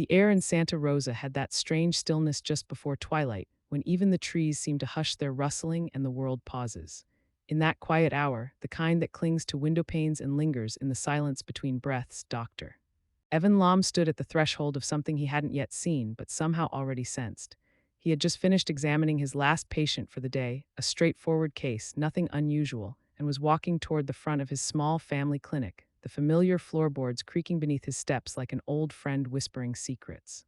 The air in Santa Rosa had that strange stillness just before twilight, when even the trees seem to hush their rustling and the world pauses. In that quiet hour, the kind that clings to window panes and lingers in the silence between breaths, Doctor. Evan Lom stood at the threshold of something he hadn't yet seen, but somehow already sensed. He had just finished examining his last patient for the day, a straightforward case, nothing unusual, and was walking toward the front of his small family clinic, the familiar floorboards creaking beneath his steps like an old friend whispering secrets.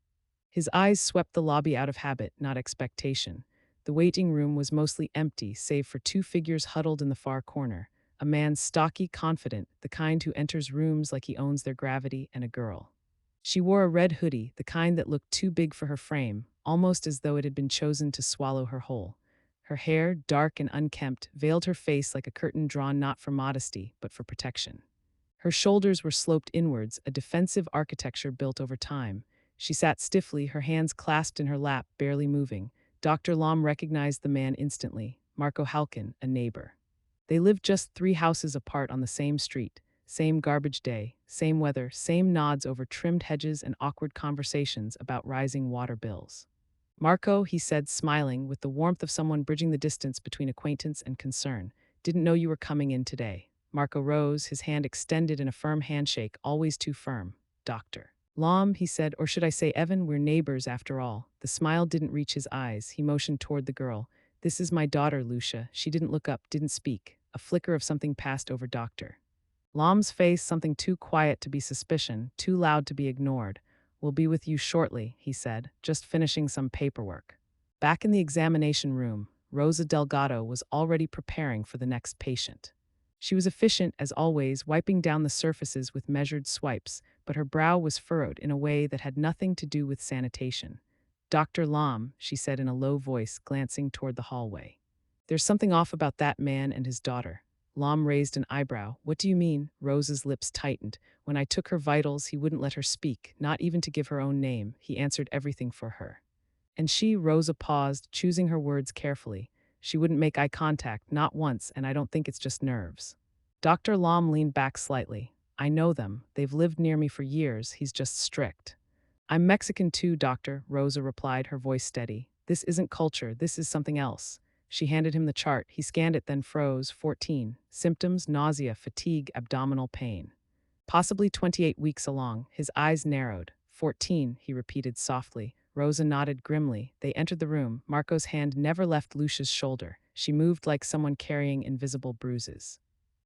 His eyes swept the lobby out of habit, not expectation. The waiting room was mostly empty, save for two figures huddled in the far corner. A man stocky, confident, the kind who enters rooms like he owns their gravity, and a girl. She wore a red hoodie, the kind that looked too big for her frame, almost as though it had been chosen to swallow her whole. Her hair, dark and unkempt, veiled her face like a curtain drawn not for modesty, but for protection. Her shoulders were sloped inwards, a defensive architecture built over time. She sat stiffly, her hands clasped in her lap, barely moving. Dr. Lom recognized the man instantly, Marco Halkin, a neighbor. They lived just 3 houses apart on the same street, same garbage day, same weather, same nods over trimmed hedges and awkward conversations about rising water bills. Marco, he said, smiling, with the warmth of someone bridging the distance between acquaintance and concern, didn't know you were coming in today. Marco rose, his hand extended in a firm handshake, always too firm. Doctor. Lom, he said, or should I say Evan, we're neighbors after all. The smile didn't reach his eyes. He motioned toward the girl. This is my daughter, Lucia. She didn't look up, didn't speak. A flicker of something passed over Doctor Lom's face, something too quiet to be suspicion, too loud to be ignored. We'll be with you shortly, he said, just finishing some paperwork. Back in the examination room, Rosa Delgado was already preparing for the next patient. She was efficient, as always, wiping down the surfaces with measured swipes, but her brow was furrowed in a way that had nothing to do with sanitation. Dr. Lom, she said in a low voice, glancing toward the hallway. There's something off about that man and his daughter. Lom raised an eyebrow. What do you mean? Rosa's lips tightened. When I took her vitals, he wouldn't let her speak, not even to give her own name. He answered everything for her. And she, Rosa paused, choosing her words carefully. She wouldn't make eye contact, not once, and I don't think it's just nerves. Dr. Lom leaned back slightly. I know them. They've lived near me for years. He's just strict. I'm Mexican too, doctor, Rosa replied, her voice steady. This isn't culture. This is something else. She handed him the chart. He scanned it, then froze. 14. Symptoms: nausea, fatigue, abdominal pain. Possibly 28 weeks along. His eyes narrowed. 14, he repeated softly. Rosa nodded grimly. They entered the room. Marco's hand never left Lucia's shoulder. She moved like someone carrying invisible bruises.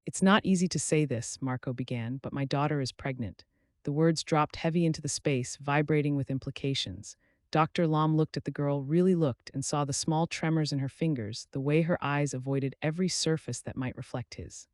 It's not easy to say this, Marco began, but my daughter is pregnant. The words dropped heavy into the space, vibrating with implications. Dr. Lom looked at the girl, really looked, and saw the small tremors in her fingers, the way her eyes avoided every surface that might reflect his.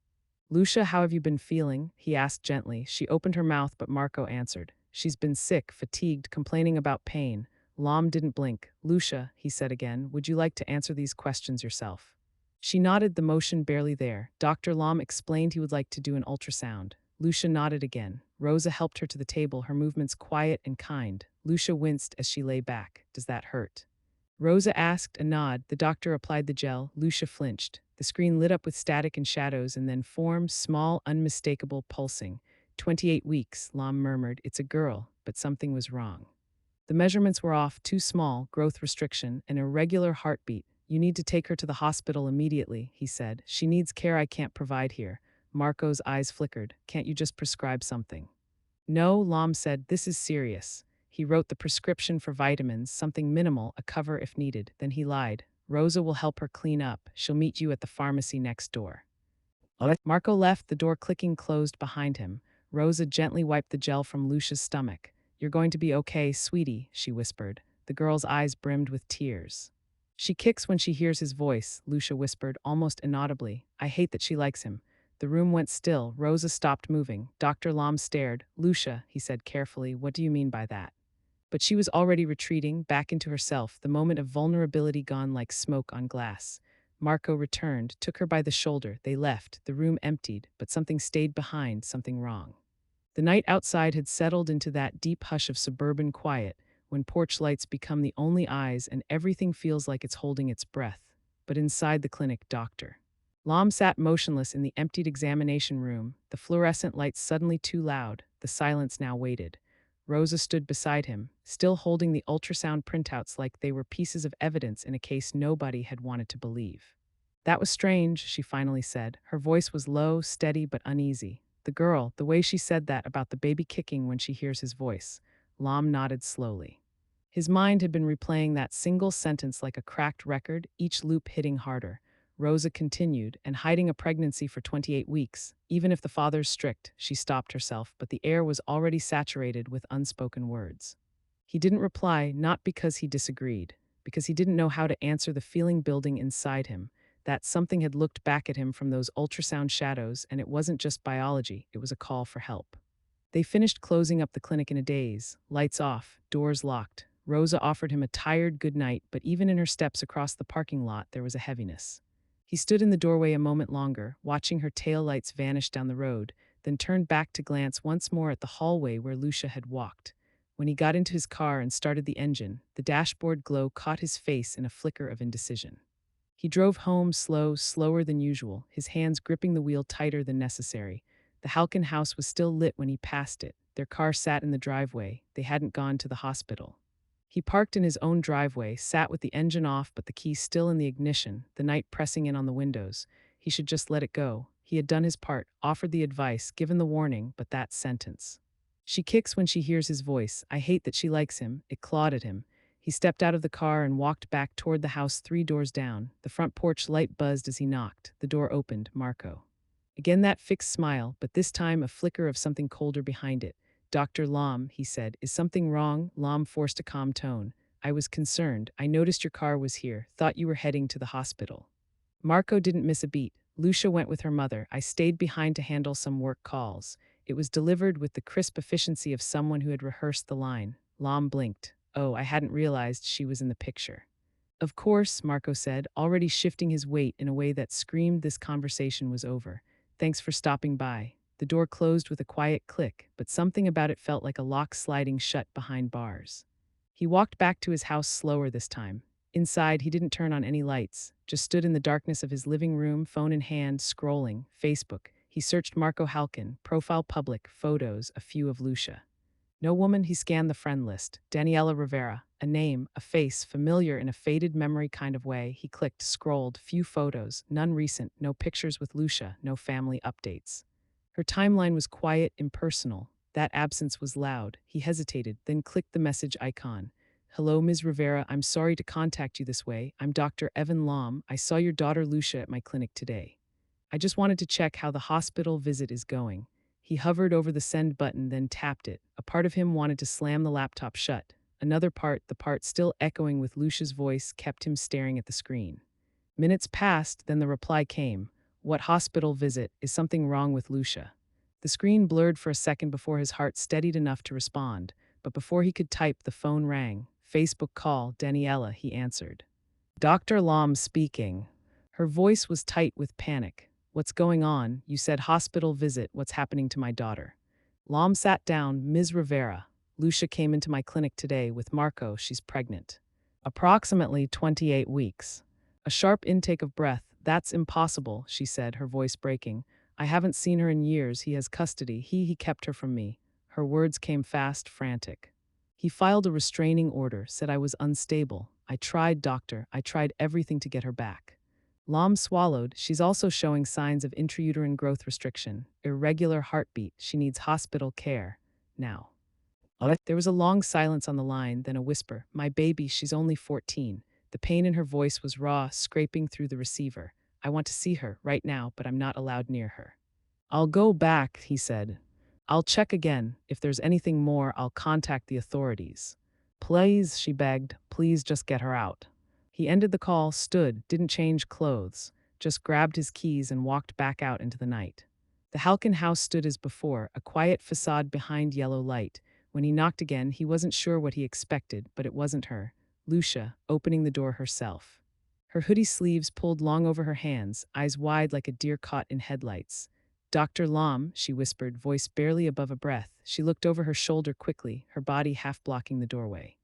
Lucia, how have you been feeling? He asked gently. She opened her mouth, but Marco answered. She's been sick, fatigued, complaining about pain. Lom didn't blink. Lucia, he said again, would you like to answer these questions yourself? She nodded, the motion barely there. Dr. Lom explained he would like to do an ultrasound. Lucia nodded again. Rosa helped her to the table, her movements quiet and kind. Lucia winced as she lay back. Does that hurt? Rosa asked, a nod. The doctor applied the gel. Lucia flinched. The screen lit up with static and shadows and then formed, small, unmistakable, pulsing. 28 weeks, Lom murmured. It's a girl, but something was wrong. The measurements were off, too small, growth restriction, an irregular heartbeat. You need to take her to the hospital immediately, he said. She needs care I can't provide here. Marco's eyes flickered. Can't you just prescribe something? No, Lom said. This is serious. He wrote the prescription for vitamins, something minimal, a cover if needed. Then he lied. Rosa will help her clean up. She'll meet you at the pharmacy next door. Marco left, the door clicking closed behind him. Rosa gently wiped the gel from Lucia's stomach. You're going to be okay, sweetie, she whispered. The girl's eyes brimmed with tears. She kicks when she hears his voice, Lucia whispered, almost inaudibly. I hate that she likes him. The room went still. Rosa stopped moving. Dr. Lom stared. Lucia, he said carefully, what do you mean by that? But she was already retreating, back into herself, the moment of vulnerability gone like smoke on glass. Marco returned, took her by the shoulder. They left, the room emptied, but something stayed behind, something wrong. The night outside had settled into that deep hush of suburban quiet, when porch lights become the only eyes and everything feels like it's holding its breath. But inside the clinic, Dr. Lom sat motionless in the emptied examination room, the fluorescent lights suddenly too loud. The silence now waited. Rosa stood beside him, still holding the ultrasound printouts like they were pieces of evidence in a case nobody had wanted to believe. That was strange, she finally said. Her voice was low, steady, but uneasy. The girl, the way she said that about the baby kicking when she hears his voice. Lom nodded slowly. His mind had been replaying that single sentence like a cracked record, each loop hitting harder. Rosa continued, and hiding a pregnancy for 28 weeks. Even if the father's strict, she stopped herself, but the air was already saturated with unspoken words. He didn't reply, not because he disagreed, because he didn't know how to answer the feeling building inside him, that something had looked back at him from those ultrasound shadows, and it wasn't just biology, it was a call for help. They finished closing up the clinic in a daze, lights off, doors locked. Rosa offered him a tired good night, but even in her steps across the parking lot, there was a heaviness. He stood in the doorway a moment longer, watching her taillights vanish down the road, then turned back to glance once more at the hallway where Lucia had walked. When he got into his car and started the engine, the dashboard glow caught his face in a flicker of indecision. He drove home slower than usual, his hands gripping the wheel tighter than necessary. The Halkin house was still lit when he passed it. Their car sat in the driveway. They hadn't gone to the hospital. He parked in his own driveway, sat with the engine off but the key still in the ignition, the night pressing in on the windows. He should just let it go. He had done his part, offered the advice, given the warning, but that sentence. She kicks when she hears his voice. I hate that she likes him. It clawed at him. He stepped out of the car and walked back toward the house 3 doors down. The front porch light buzzed as he knocked. The door opened. Marco. Again that fixed smile, but this time a flicker of something colder behind it. Dr. Lom, he said, is something wrong? Lom forced a calm tone. I was concerned. I noticed your car was here. Thought you were heading to the hospital. Marco didn't miss a beat. Lucia went with her mother. I stayed behind to handle some work calls. It was delivered with the crisp efficiency of someone who had rehearsed the line. Lom blinked. Oh, I hadn't realized she was in the picture. Of course, Marco said, already shifting his weight in a way that screamed this conversation was over. Thanks for stopping by. The door closed with a quiet click, but something about it felt like a lock sliding shut behind bars. He walked back to his house slower this time. Inside, he didn't turn on any lights, just stood in the darkness of his living room, phone in hand, scrolling. Facebook. He searched Marco Halkin, profile public, photos, a few of Lucia. No woman, he scanned the friend list. Daniela Rivera, a name, a face, familiar in a faded memory kind of way. He clicked, scrolled, few photos, none recent, no pictures with Lucia, no family updates. Her timeline was quiet, impersonal. That absence was loud. He hesitated, then clicked the message icon. Hello, Ms. Rivera, I'm sorry to contact you this way. I'm Dr. Evan Lom. I saw your daughter Lucia at my clinic today. I just wanted to check how the hospital visit is going. He hovered over the send button, then tapped it. A part of him wanted to slam the laptop shut. Another part, the part still echoing with Lucia's voice, kept him staring at the screen. Minutes passed, then the reply came. What hospital visit? Is something wrong with Lucia? The screen blurred for a second before his heart steadied enough to respond, but before he could type, the phone rang. Facebook call, Daniela, he answered. Dr. Lom speaking. Her voice was tight with panic. What's going on? You said hospital visit. What's happening to my daughter? Lom sat down. Ms. Rivera. Lucia came into my clinic today with Marco. She's pregnant. Approximately 28 weeks. A sharp intake of breath. That's impossible, she said, her voice breaking. I haven't seen her in years. He has custody. He kept her from me. Her words came fast, frantic. He filed a restraining order, said I was unstable. I tried, doctor. I tried everything to get her back. Lom swallowed. She's also showing signs of intrauterine growth restriction, irregular heartbeat. She needs hospital care. Now. There was a long silence on the line, then a whisper. My baby, she's only 14. The pain in her voice was raw, scraping through the receiver. I want to see her right now, but I'm not allowed near her. I'll go back, he said. I'll check again. If there's anything more, I'll contact the authorities. Please, she begged. Please just get her out. He ended the call, stood, didn't change clothes, just grabbed his keys and walked back out into the night. The Halkin house stood as before, a quiet facade behind yellow light. When he knocked again, he wasn't sure what he expected, but it wasn't her. Lucia, opening the door herself. Her hoodie sleeves pulled long over her hands, eyes wide like a deer caught in headlights. Dr. Lom, she whispered, voice barely above a breath. She looked over her shoulder quickly, her body half blocking the doorway.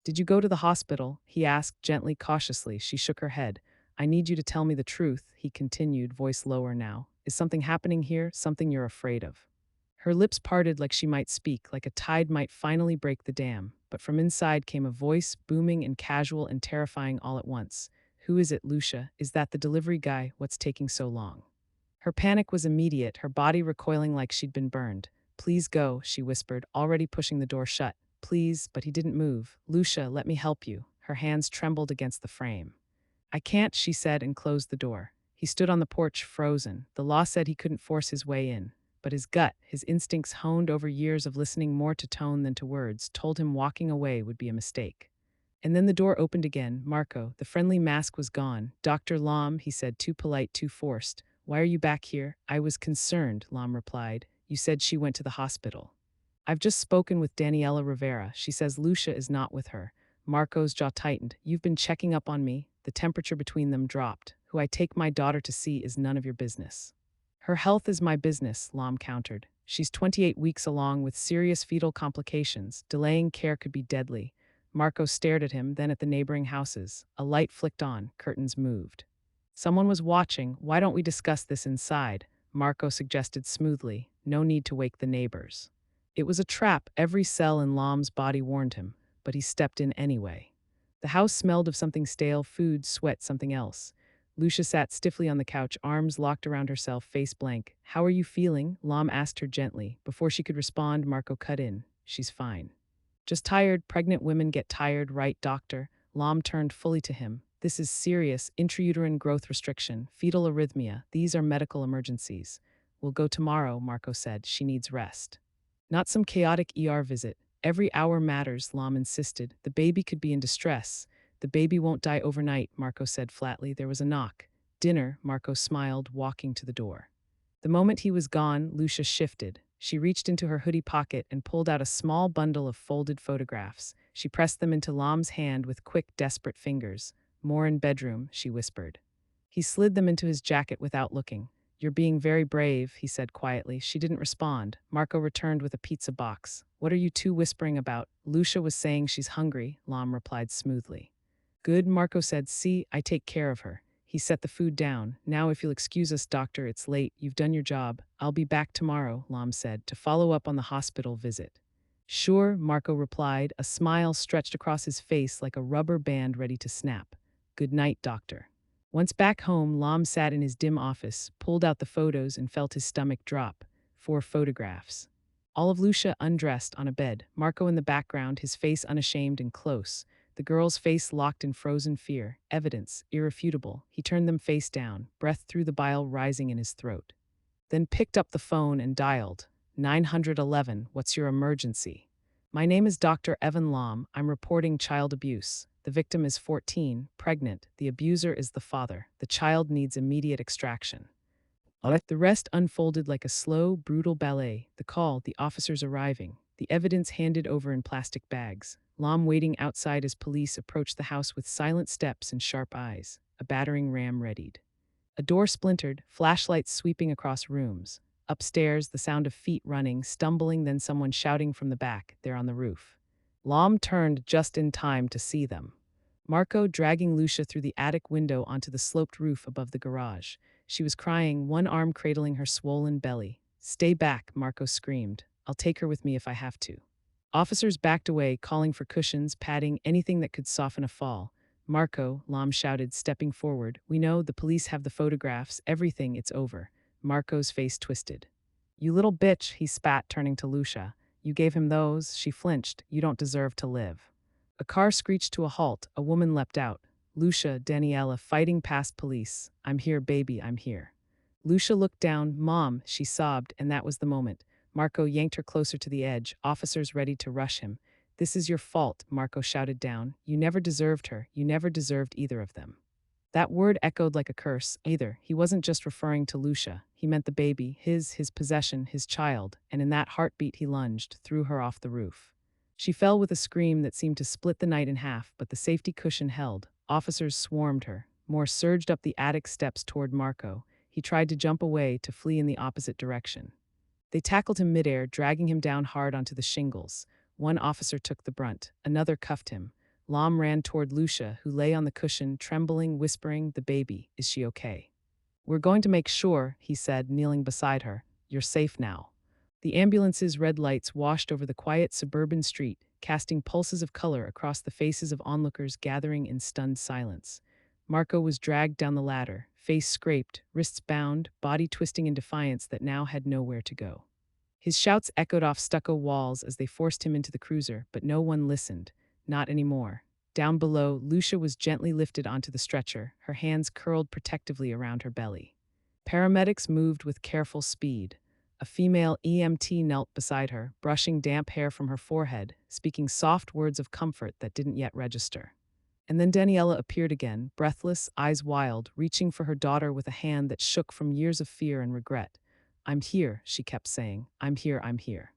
Did you go to the hospital? He asked, gently, cautiously. She shook her head. I need you to tell me the truth, he continued, voice lower now. Is something happening here? Something you're afraid of? Her lips parted like she might speak, like a tide might finally break the dam, but from inside came a voice, booming and casual and terrifying all at once. "Who is it, Lucia? Is that the delivery guy? What's taking so long?" Her panic was immediate, her body recoiling like she'd been burned. "Please go," she whispered, already pushing the door shut. "Please," but he didn't move. "Lucia, let me help you." Her hands trembled against the frame. "I can't," she said and closed the door. He stood on the porch, frozen. The law said he couldn't force his way in. But his gut, his instincts honed over years of listening more to tone than to words, told him walking away would be a mistake. And then the door opened again. Marco, the friendly mask was gone. "Dr. Lom," he said, too polite, too forced. "Why are you back here?" "I was concerned," Lom replied. "You said she went to the hospital." "I've just spoken with Daniela Rivera. She says Lucia is not with her." Marco's jaw tightened. "You've been checking up on me?" The temperature between them dropped. "Who I take my daughter to see is none of your business." "Her health is my business," Lom countered. "She's 28 weeks along with serious fetal complications. Delaying care could be deadly." Marco stared at him, then at the neighboring houses. A light flicked on, curtains moved. "Someone was watching. Why don't we discuss this inside?" Marco suggested smoothly. No need to wake the neighbors. It was a trap, every cell in Lom's body warned him, but he stepped in anyway. The house smelled of something stale, food, sweat, something else. Lucia sat stiffly on the couch, arms locked around herself, face blank. "How are you feeling?" Lom asked her gently. Before she could respond, Marco cut in. "She's fine." "Just tired. Pregnant women get tired, right, doctor?" Lom turned fully to him. "This is serious, intrauterine growth restriction, fetal arrhythmia. These are medical emergencies." "We'll go tomorrow," Marco said. "She needs rest." "Not some chaotic ER visit. Every hour matters," Lom insisted. "The baby could be in distress." "The baby won't die overnight," Marco said flatly. There was a knock. "Dinner," Marco smiled, walking to the door. The moment he was gone, Lucia shifted. She reached into her hoodie pocket and pulled out a small bundle of folded photographs. She pressed them into Lom's hand with quick, desperate fingers. "More in bedroom," she whispered. He slid them into his jacket without looking. "You're being very brave," he said quietly. She didn't respond. Marco returned with a pizza box. "What are you two whispering about?" "Lucia was saying she's hungry," Lom replied smoothly. "Good," Marco said. "See, I take care of her." He set the food down. "Now, if you'll excuse us, doctor, it's late. You've done your job." "I'll be back tomorrow," Lom said, "to follow up on the hospital visit." "Sure," Marco replied, a smile stretched across his face like a rubber band ready to snap. "Good night, doctor." Once back home, Lom sat in his dim office, pulled out the photos, and felt his stomach drop. 4 photographs. All of Lucia undressed on a bed, Marco in the background, his face unashamed and close. The girl's face locked in frozen fear, evidence, irrefutable. He turned them face down, breath through the bile rising in his throat. Then picked up the phone and dialed. 911, what's your emergency? "My name is Dr. Evan Lom. I'm reporting child abuse. The victim is 14, pregnant. The abuser is the father. The child needs immediate extraction." The rest unfolded like a slow, brutal ballet. The call, the officers arriving, the evidence handed over in plastic bags. Lom waiting outside as police approached the house with silent steps and sharp eyes. A battering ram readied. A door splintered, flashlights sweeping across rooms. Upstairs, the sound of feet running, stumbling, then someone shouting from the back, "They're on the roof." Lom turned just in time to see them. Marco dragging Lucia through the attic window onto the sloped roof above the garage. She was crying, one arm cradling her swollen belly. "Stay back," Marco screamed. "I'll take her with me if I have to." Officers backed away, calling for cushions, padding, anything that could soften a fall. "Marco," Lom shouted, stepping forward. "We know, the police have the photographs, everything, it's over." Marco's face twisted. "You little bitch," he spat, turning to Lucia. "You gave him those?" She flinched. "You don't deserve to live." A car screeched to a halt. A woman leapt out. Lucia, Daniela, fighting past police. "I'm here, baby, I'm here." Lucia looked down. "Mom," she sobbed, and that was the moment. Marco yanked her closer to the edge, officers ready to rush him. "This is your fault," Marco shouted down. "You never deserved her. You never deserved either of them." That word echoed like a curse. Either. He wasn't just referring to Lucia. He meant the baby, his possession, his child, and in that heartbeat he lunged, threw her off the roof. She fell with a scream that seemed to split the night in half, but the safety cushion held. Officers swarmed her. More surged up the attic steps toward Marco. He tried to jump away, to flee in the opposite direction. They tackled him midair, dragging him down hard onto the shingles. One officer took the brunt. Another cuffed him. Lom ran toward Lucia, who lay on the cushion, trembling, whispering, "The baby, is she okay?" "We're going to make sure," he said, kneeling beside her. "You're safe now." The ambulance's red lights washed over the quiet suburban street, casting pulses of color across the faces of onlookers gathering in stunned silence. Marco was dragged down the ladder, face scraped, wrists bound, body twisting in defiance that now had nowhere to go. His shouts echoed off stucco walls as they forced him into the cruiser, but no one listened. Not anymore. Down below, Lucia was gently lifted onto the stretcher, her hands curled protectively around her belly. Paramedics moved with careful speed. A female EMT knelt beside her, brushing damp hair from her forehead, speaking soft words of comfort that didn't yet register. And then Daniela appeared again, breathless, eyes wild, reaching for her daughter with a hand that shook from years of fear and regret. "I'm here," she kept saying. "I'm here, I'm here."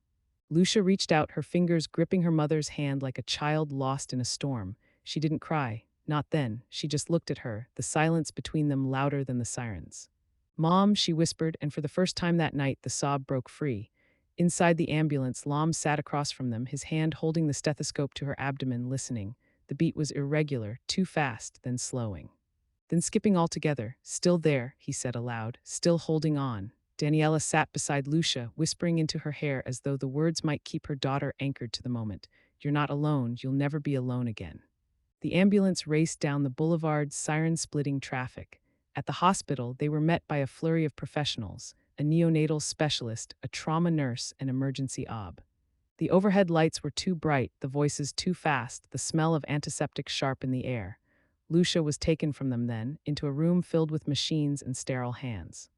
Lucia reached out, her fingers gripping her mother's hand like a child lost in a storm. She didn't cry. Not then. She just looked at her, the silence between them louder than the sirens. "Mom," she whispered, and for the first time that night the sob broke free. Inside the ambulance, Lom sat across from them, his hand holding the stethoscope to her abdomen, listening. The beat was irregular, too fast, then slowing. Then skipping altogether. "Still there," he said aloud, "still holding on." Daniela sat beside Lucia, whispering into her hair as though the words might keep her daughter anchored to the moment. "You're not alone, you'll never be alone again." The ambulance raced down the boulevard's siren-splitting traffic. At the hospital, they were met by a flurry of professionals, a neonatal specialist, a trauma nurse, and emergency OB. The overhead lights were too bright, the voices too fast, the smell of antiseptic sharp in the air. Lucia was taken from them then, into a room filled with machines and sterile hands.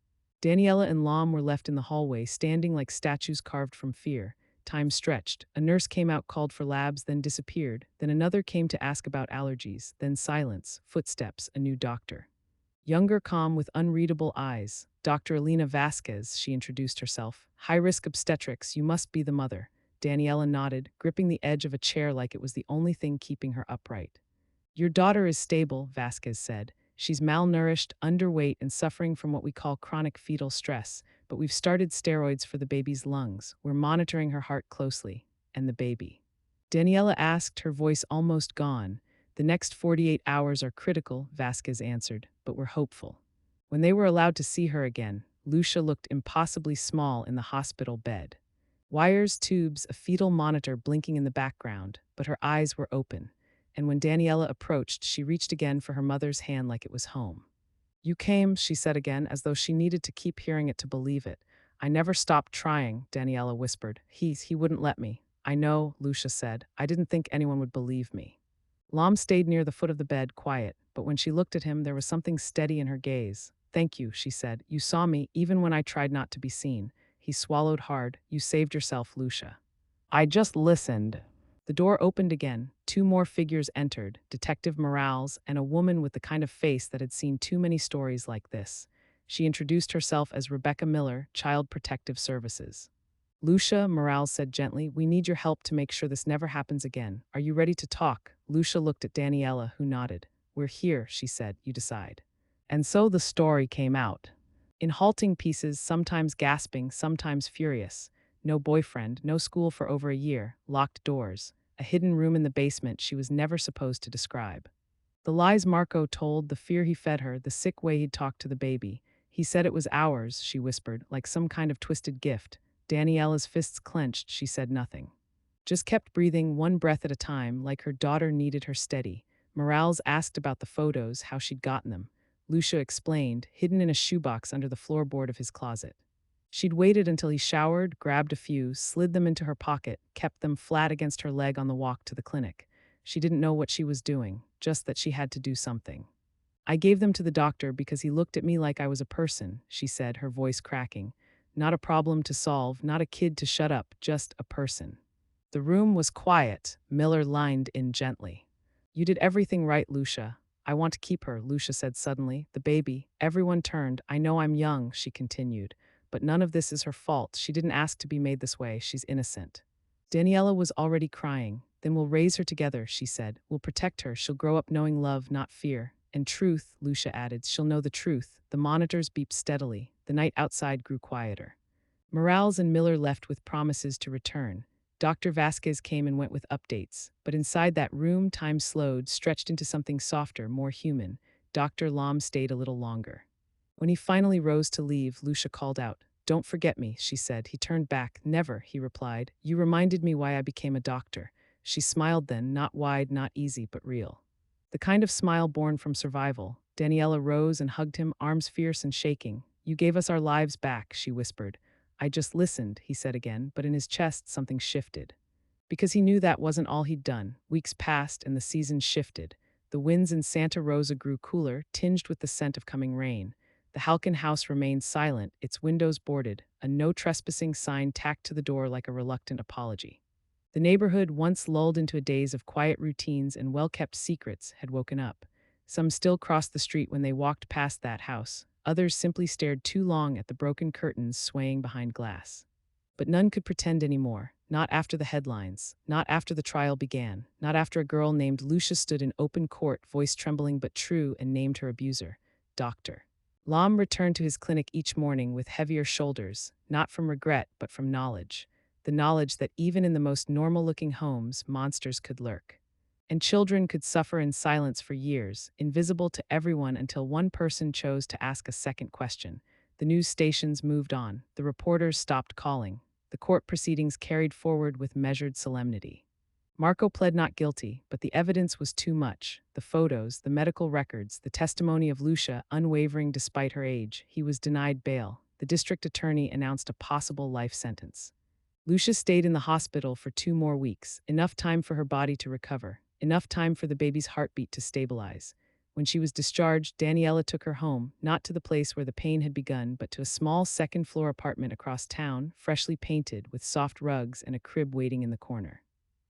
Daniela and Lom were left in the hallway, standing like statues carved from fear. Time stretched. A nurse came out, called for labs, then disappeared. Then another came to ask about allergies. Then silence, footsteps, a new doctor. Younger, calm, with unreadable eyes. "Dr. Elena Vasquez," she introduced herself. "High-risk obstetrics, you must be the mother." Daniela nodded, gripping the edge of a chair like it was the only thing keeping her upright. "Your daughter is stable," Vasquez said. "She's malnourished, underweight, and suffering from what we call chronic fetal stress, but we've started steroids for the baby's lungs. We're monitoring her heart closely. And the baby?" Daniela asked, her voice almost gone. "The next 48 hours are critical," Vasquez answered, "but we're hopeful." When they were allowed to see her again, Lucia looked impossibly small in the hospital bed. Wires, tubes, a fetal monitor blinking in the background, but her eyes were open. And when Daniela approached, she reached again for her mother's hand like it was home. "You came," she said again, as though she needed to keep hearing it to believe it. "I never stopped trying," Daniela whispered. He wouldn't let me." "I know," Lucia said. "I didn't think anyone would believe me." Lom stayed near the foot of the bed, quiet, but when she looked at him, there was something steady in her gaze. "Thank you," she said. "You saw me, even when I tried not to be seen." He swallowed hard. "You saved yourself, Lucia." "I just listened." The door opened again. Two more figures entered, Detective Morales and a woman with the kind of face that had seen too many stories like this. She introduced herself as Rebecca Miller, Child Protective Services. "Lucia," Morales said gently, "we need your help to make sure this never happens again. Are you ready to talk?" Lucia looked at Daniela, who nodded. "We're here," she said. "You decide." And so the story came out. In halting pieces, sometimes gasping, sometimes furious. No boyfriend, no school for over a year, locked doors, a hidden room in the basement she was never supposed to describe. The lies Marco told, the fear he fed her, the sick way he'd talked to the baby. "He said it was ours," she whispered, like some kind of twisted gift. Daniela's fists clenched, she said nothing. Just kept breathing, one breath at a time, like her daughter needed her steady. Morales asked about the photos, how she'd gotten them. Lucia explained, hidden in a shoebox under the floorboard of his closet. She'd waited until he showered, grabbed a few, slid them into her pocket, kept them flat against her leg on the walk to the clinic. She didn't know what she was doing, just that she had to do something. "I gave them to the doctor because he looked at me like I was a person," she said, her voice cracking. "Not a problem to solve, not a kid to shut up, just a person." The room was quiet. Miller lined in gently. "You did everything right, Lucia. I want to keep her," Lucia said suddenly. "The baby." Everyone turned. "I know I'm young," she continued. "But none of this is her fault. She didn't ask to be made this way. She's innocent." Daniela was already crying. "Then we'll raise her together," she said. "We'll protect her. She'll grow up knowing love, not fear. And truth," Lucia added. "She'll know the truth." The monitors beeped steadily. The night outside grew quieter. Morales and Miller left with promises to return. Dr. Vasquez came and went with updates. But inside that room, time slowed, stretched into something softer, more human. Dr. Lom stayed a little longer. When he finally rose to leave, Lucia called out, Don't forget me, she said. He turned back. Never, he replied. You reminded me why I became a doctor. She smiled then, not wide, not easy, but real. The kind of smile born from survival. Daniela rose and hugged him, arms fierce and shaking. You gave us our lives back, she whispered. I just listened, he said again, but in his chest something shifted. Because he knew that wasn't all he'd done. Weeks passed and the seasons shifted. The winds in Santa Rosa grew cooler, tinged with the scent of coming rain. The Halkin house remained silent, its windows boarded, a no trespassing sign tacked to the door like a reluctant apology. The neighborhood, once lulled into a daze of quiet routines and well-kept secrets, had woken up. Some still crossed the street when they walked past that house. Others simply stared too long at the broken curtains swaying behind glass. But none could pretend anymore, not after the headlines, not after the trial began, not after a girl named Lucia stood in open court, voice trembling but true, and named her abuser, Doctor. Lam returned to his clinic each morning with heavier shoulders, not from regret but from knowledge. The knowledge that even in the most normal-looking homes, monsters could lurk. And children could suffer in silence for years, invisible to everyone until one person chose to ask a second question. The news stations moved on, the reporters stopped calling. The court proceedings carried forward with measured solemnity. Marco pled not guilty, but the evidence was too much. The photos, the medical records, the testimony of Lucia, unwavering despite her age. He was denied bail. The district attorney announced a possible life sentence. Lucia stayed in the hospital for 2 more weeks, enough time for her body to recover, enough time for the baby's heartbeat to stabilize. When she was discharged, Daniela took her home, not to the place where the pain had begun, but to a small second-floor apartment across town, freshly painted, with soft rugs and a crib waiting in the corner.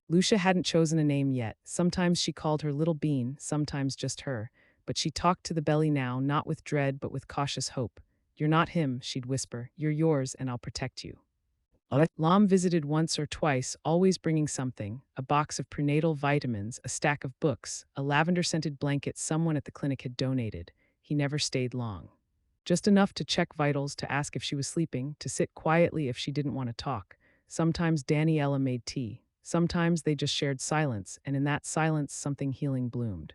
Lucia hadn't chosen a name yet. Sometimes she called her Little Bean, sometimes just her, but she talked to the belly now, not with dread but with cautious hope. You're not him, she'd whisper. You're yours, and I'll protect you. Lam visited once or twice, always bringing something, a box of prenatal vitamins, a stack of books, a lavender-scented blanket someone at the clinic had donated. He never stayed long. Just enough to check vitals, to ask if she was sleeping, to sit quietly if she didn't want to talk. Sometimes Daniela made tea. Sometimes they just shared silence, and in that silence something healing bloomed.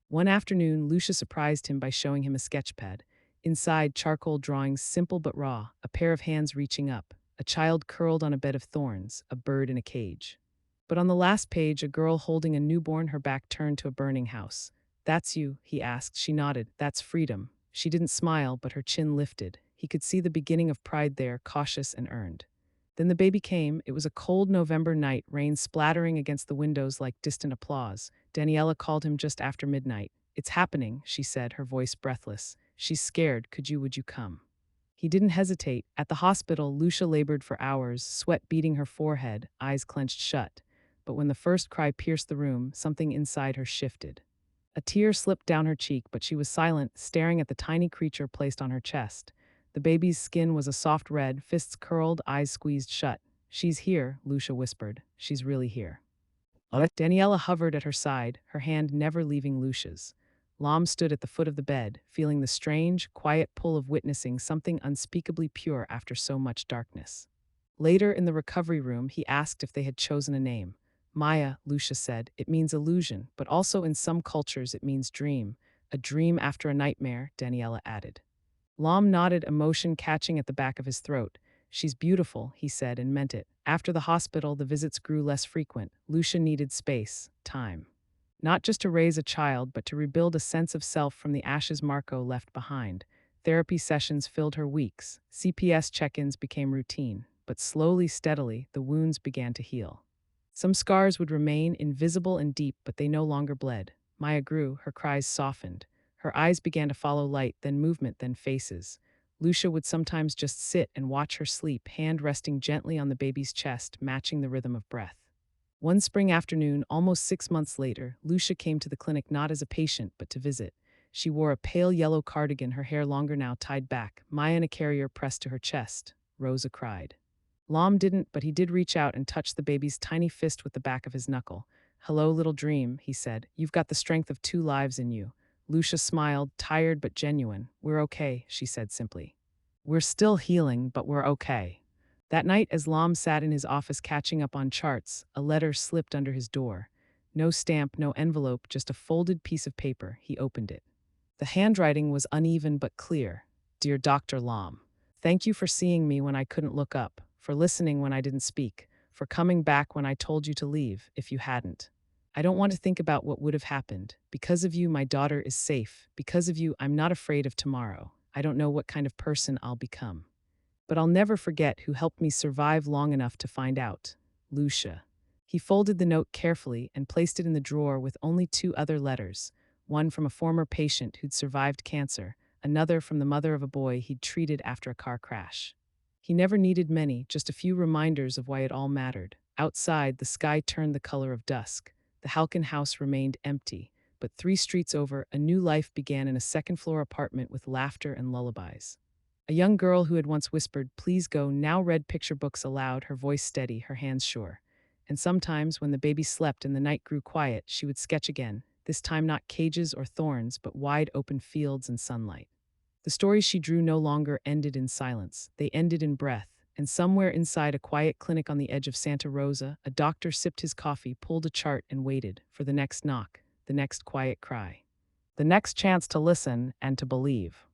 One afternoon, Lucia surprised him by showing him a sketchpad. Inside, charcoal drawings, simple but raw, a pair of hands reaching up, a child curled on a bed of thorns, a bird in a cage. But on the last page, a girl holding a newborn, her back turned to a burning house. That's you, he asked. She nodded. That's freedom. She didn't smile, but her chin lifted. He could see the beginning of pride there, cautious and earned. Then the baby came. It was a cold November night, rain splattering against the windows like distant applause. Daniela called him just after midnight. It's happening, she said, her voice breathless. She's scared. Would you come? He didn't hesitate. At the hospital, Lucia labored for hours, sweat beading her forehead, eyes clenched shut. But when the first cry pierced the room, something inside her shifted. A tear slipped down her cheek, but she was silent, staring at the tiny creature placed on her chest. The baby's skin was a soft red, fists curled, eyes squeezed shut. She's here, Lucia whispered. She's really here. Daniela hovered at her side, her hand never leaving Lucia's. Lam stood at the foot of the bed, feeling the strange, quiet pull of witnessing something unspeakably pure after so much darkness. Later, in the recovery room, he asked if they had chosen a name. Maya, Lucia said, it means illusion, but also in some cultures it means dream. A dream after a nightmare, Daniela added. Lam nodded, emotion catching at the back of his throat. She's beautiful, he said, and meant it. After the hospital, the visits grew less frequent. Lucia needed space, time. Not just to raise a child, but to rebuild a sense of self from the ashes Marco left behind. Therapy sessions filled her weeks. CPS check-ins became routine. But slowly, steadily, the wounds began to heal. Some scars would remain, invisible and deep, but they no longer bled. Maya grew, her cries softened. Her eyes began to follow light, then movement, then faces. Lucia would sometimes just sit and watch her sleep, hand resting gently on the baby's chest, matching the rhythm of breath. One spring afternoon, almost 6 months later, Lucia came to the clinic not as a patient, but to visit. She wore a pale yellow cardigan, her hair longer now tied back, Maya in a carrier pressed to her chest. Rosa cried. Lam didn't, but he did reach out and touch the baby's tiny fist with the back of his knuckle. Hello, little dream, he said. You've got the strength of 2 lives in you. Lucia smiled, tired but genuine. We're okay, she said simply. We're still healing, but we're okay. That night, as Lam sat in his office catching up on charts, a letter slipped under his door. No stamp, no envelope, just a folded piece of paper. He opened it. The handwriting was uneven but clear. Dear Dr. Lam, Thank you for seeing me when I couldn't look up, for listening when I didn't speak, for coming back when I told you to leave if you hadn't. I don't want to think about what would have happened. Because of you, my daughter is safe. Because of you, I'm not afraid of tomorrow. I don't know what kind of person I'll become. But I'll never forget who helped me survive long enough to find out. Lucia. He folded the note carefully and placed it in the drawer with only two other letters, one from a former patient who'd survived cancer, another from the mother of a boy he'd treated after a car crash. He never needed many, just a few reminders of why it all mattered. Outside, the sky turned the color of dusk. The Halkin house remained empty, but 3 streets over, a new life began in a second-floor apartment with laughter and lullabies. A young girl who had once whispered, "Please go," now read picture books aloud, her voice steady, her hands sure. And sometimes, when the baby slept and the night grew quiet, she would sketch again, this time not cages or thorns, but wide open fields and sunlight. The stories she drew no longer ended in silence, they ended in breath, and somewhere inside a quiet clinic on the edge of Santa Rosa, a doctor sipped his coffee, pulled a chart, and waited for the next knock, the next quiet cry, the next chance to listen and to believe.